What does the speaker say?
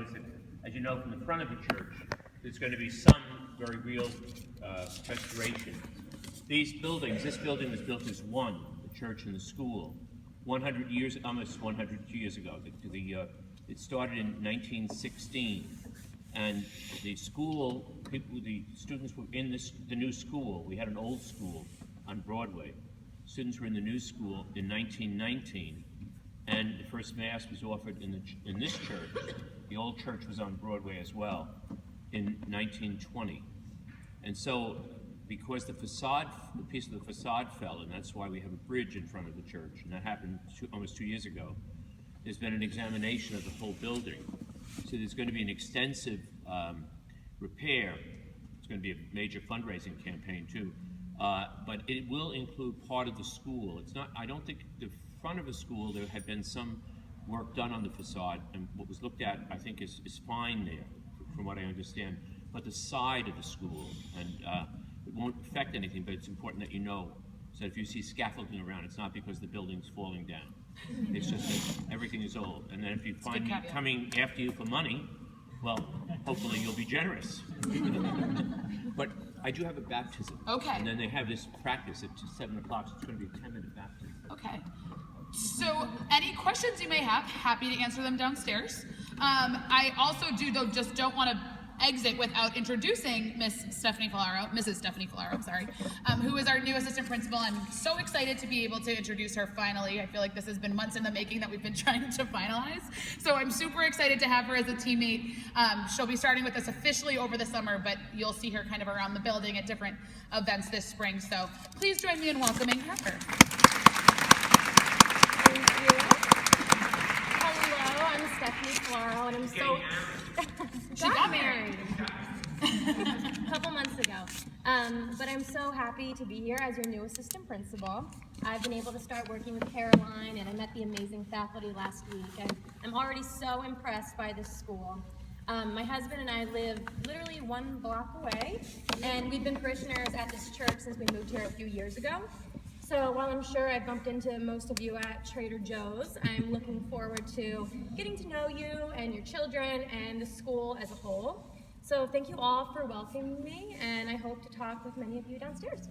is that, as you know from the front of the church, there's going to be some very real restoration. These buildings, this building was built as one, the church and the school, 100 years, almost 100 years ago. It started in 1916, and the school, the students were in the new school. We had an old school on Broadway. Students were in the new school in 1919, and the first Mass was offered in this church. The old church was on Broadway as well in 1920. And so, because the piece of the facade fell, and that's why we have a bridge in front of the church, and that happened almost 2 years ago, there's been an examination of the whole building. So there's going to be an extensive repair. It's going to be a major fundraising campaign too. But it will include part of the school. It's not, I don't think the front of a school, there had been some work done on the facade, and what was looked at, I think, is fine there, from what I understand. But the side of the school, and it won't affect anything, but it's important that you know. So if you see scaffolding around, it's not because the building's falling down. It's just that everything is old. And then if you find me coming after you for money, well, hopefully you'll be generous. But I do have a baptism. Okay. And then they have this practice at 7 o'clock, so it's going to be a 10-minute baptism. Okay. So any questions you may have, happy to answer them downstairs. I also just don't want to exit without introducing Mrs. Stephanie Falaro, sorry, who is our new assistant principal. I'm so excited to be able to introduce her finally. I feel like this has been months in the making that we've been trying to finalize. So I'm super excited to have her as a teammate. She'll be starting with us officially over the summer, but you'll see her kind of around the building at different events this spring. So please join me in welcoming her. Thank you. Hello, I'm Stephanie Falaro, and I'm so... She got married a couple months ago. But I'm so happy to be here as your new assistant principal. I've been able to start working with Caroline, and I met the amazing faculty last week, and I'm already so impressed by this school. My husband and I live literally 1 block away, and we've been parishioners at this church since we moved here a few years ago. So while I'm sure I bumped into most of you at Trader Joe's, I'm looking forward to getting to know you and your children and the school as a whole. So thank you all for welcoming me, and I hope to talk with many of you downstairs.